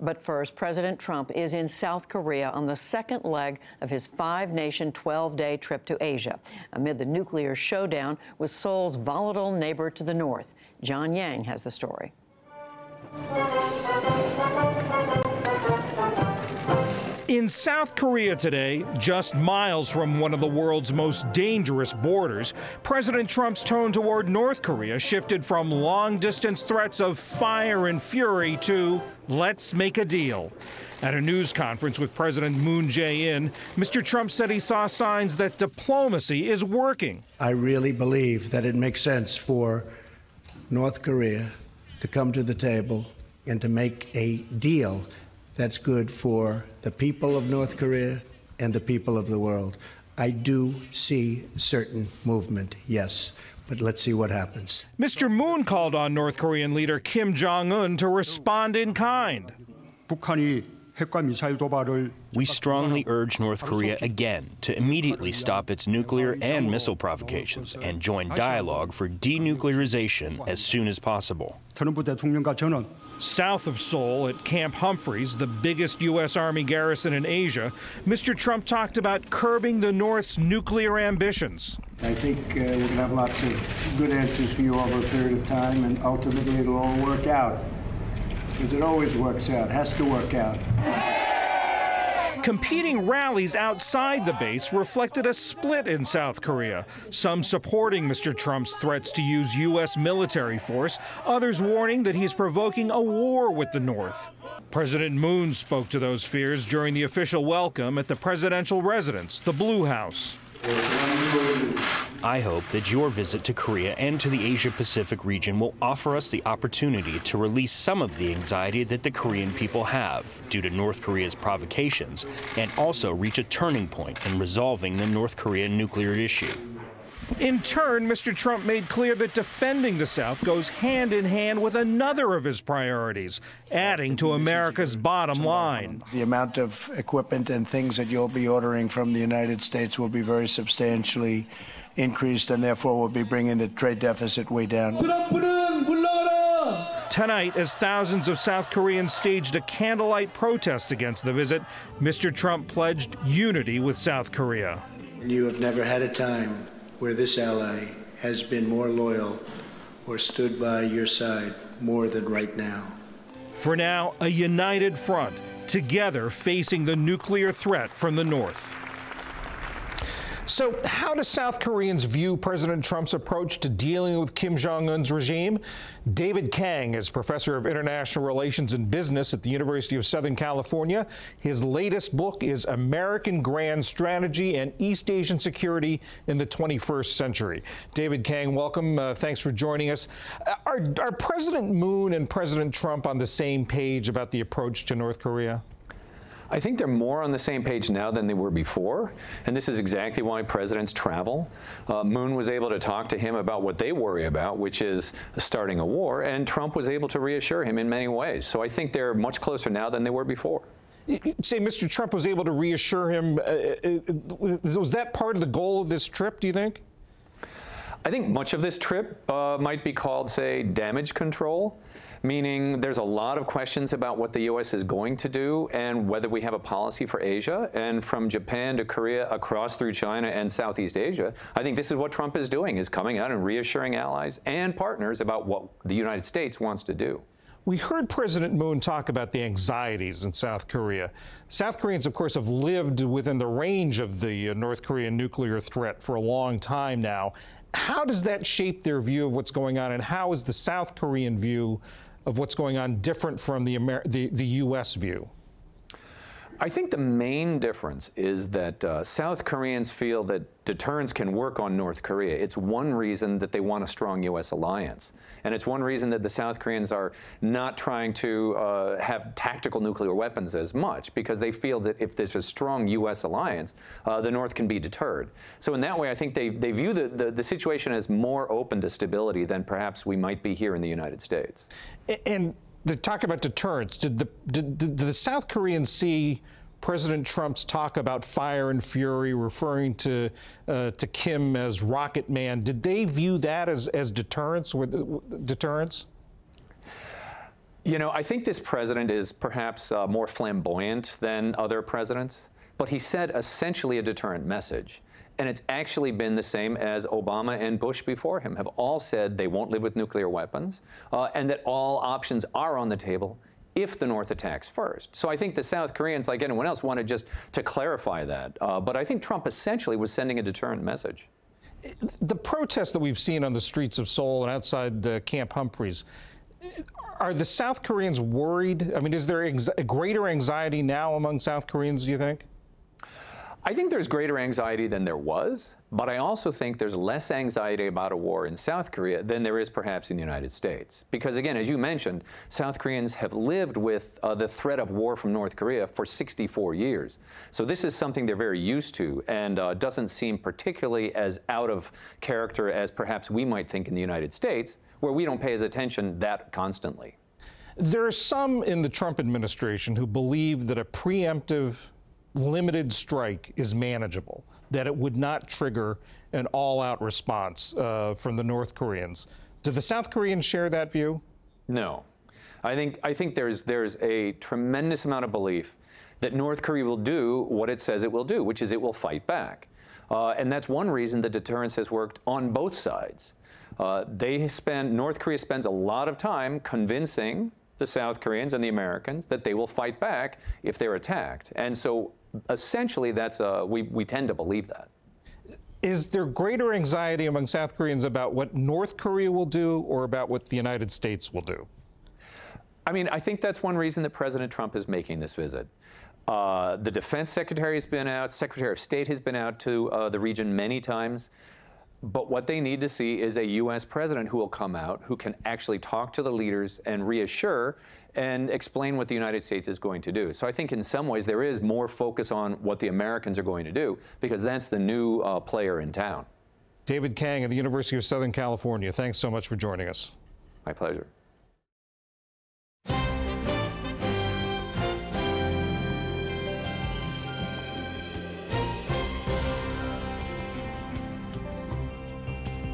But first, President Trump is in South Korea on the second leg of his five-nation, 12-day trip to Asia, amid the nuclear showdown with Seoul's volatile neighbor to the north. John Yang has the story. In South Korea today, just miles from one of the world's most dangerous borders, President Trump's tone toward North Korea shifted from long-distance threats of fire and fury to let's make a deal. At a news conference with President Moon Jae-in, Mr. Trump said he saw signs that diplomacy is working. I really believe that it makes sense for North Korea to come to the table and to make a deal that's good for the people of North Korea and the people of the world. I do see certain movement, yes, but let's see what happens. Mr. Moon called on North Korean leader Kim Jong-un to respond in kind. We strongly urge North Korea again to immediately stop its nuclear and missile provocations and join dialogue for denuclearization as soon as possible. South of Seoul at Camp Humphreys, the biggest U.S. Army garrison in Asia, Mr. Trump talked about curbing the North's nuclear ambitions. I think we're going to have lots of good answers for you over a period of time, and ultimately it'll all work out. Because it always works out, has to work out. Competing rallies outside the base reflected a split in South Korea, some supporting Mr. Trump's threats to use U.S. military force, others warning that he's provoking a war with the North. President Moon spoke to those fears during the official welcome at the presidential residence, the Blue House. I hope that your visit to Korea and to the Asia-Pacific region will offer us the opportunity to release some of the anxiety that the Korean people have due to North Korea's provocations and also reach a turning point in resolving the North Korean nuclear issue. In turn, Mr. Trump made clear that defending the South goes hand in hand with another of his priorities, adding to America's bottom line. The amount of equipment and things that you'll be ordering from the United States will be very substantially increased, and therefore will be bringing the trade deficit way down. Tonight, as thousands of South Koreans staged a candlelight protest against the visit, Mr. Trump pledged unity with South Korea. You have never had a time where this ally has been more loyal or stood by your side more than right now. For now, a united front, together facing the nuclear threat from the North. So how do South Koreans view President Trump's approach to dealing with Kim Jong-un's regime? David Kang is professor of international relations and business at the University of Southern California. His latest book is American Grand Strategy and East Asian Security in the 21st Century. David Kang, welcome. Thanks for joining us. Are President Moon and President Trump on the same page about the approach to North Korea? I think they're more on the same page now than they were before, and this is exactly why presidents travel. Moon was able to talk to him about what they worry about, which is starting a war, and Trump was able to reassure him in many ways. So I think they're much closer now than they were before. Say Mr. Trump was able to reassure him. Was that part of the goal of this trip, do you think? I think much of this trip might be called, say, damage control, meaning there's a lot of questions about what the U.S. is going to do and whether we have a policy for Asia. And from Japan to Korea, across through China and Southeast Asia, I think this is what Trump is doing, is coming out and reassuring allies and partners about what the United States wants to do. We heard President Moon talk about the anxieties in South Korea. South Koreans, of course, have lived within the range of the North Korean nuclear threat for a long time now. How does that shape their view of what's going on, and how is the South Korean view of what's going on different from the U.S. view? I think the main difference is that South Koreans feel that deterrence can work on North Korea. It's one reason that they want a strong U.S. alliance. And it's one reason that the South Koreans are not trying to have tactical nuclear weapons as much, because they feel that if there's a strong U.S. alliance, the North can be deterred. So in that way, I think they view the situation as more open to stability than perhaps we might be here in the United States. And the talk about deterrence, did the South Koreans see President Trump's talk about fire and fury, referring to Kim as Rocket Man? Did they view that as deterrence? You know, I think this president is perhaps more flamboyant than other presidents, but he said essentially a deterrent message. And it's actually been the same as Obama and Bush before him have all said they won't live with nuclear weapons, and that all options are on the table if the North attacks first. So I think the South Koreans, like anyone else, wanted just to clarify that. But I think Trump essentially was sending a deterrent message. The protests that we've seen on the streets of Seoul and outside Camp Humphreys, are the South Koreans worried? I mean, is there greater anxiety now among South Koreans, do you think? I think there's greater anxiety than there was, but I also think there's less anxiety about a war in South Korea than there is perhaps in the United States. Because again, as you mentioned, South Koreans have lived with the threat of war from North Korea for 64 years. So this is something they're very used to and doesn't seem particularly as out of character as perhaps we might think in the United States, where we don't pay as attention that constantly. There are some in the Trump administration who believe that a preemptive limited strike is manageable, that it would not trigger an all-out response from the North Koreans. Do the South Koreans share that view? No. I think there's a tremendous amount of belief that North Korea will do what it says it will do, which is it will fight back. And that's one reason the deterrence has worked on both sides. North Korea spends a lot of time convincing the South Koreans and the Americans that they will fight back if they're attacked. And so essentially we tend to believe that. Is there greater anxiety among South Koreans about what North Korea will do or about what the United States will do? I mean, I think that's one reason that President Trump is making this visit. The Defense Secretary has been out, Secretary of State has been out to the region many times. But what they need to see is a U.S. president who will come out, who can actually talk to the leaders and reassure and explain what the United States is going to do. So I think in some ways there is more focus on what the Americans are going to do, because that's the new player in town. David Kang of the University of Southern California, thanks so much for joining us. My pleasure.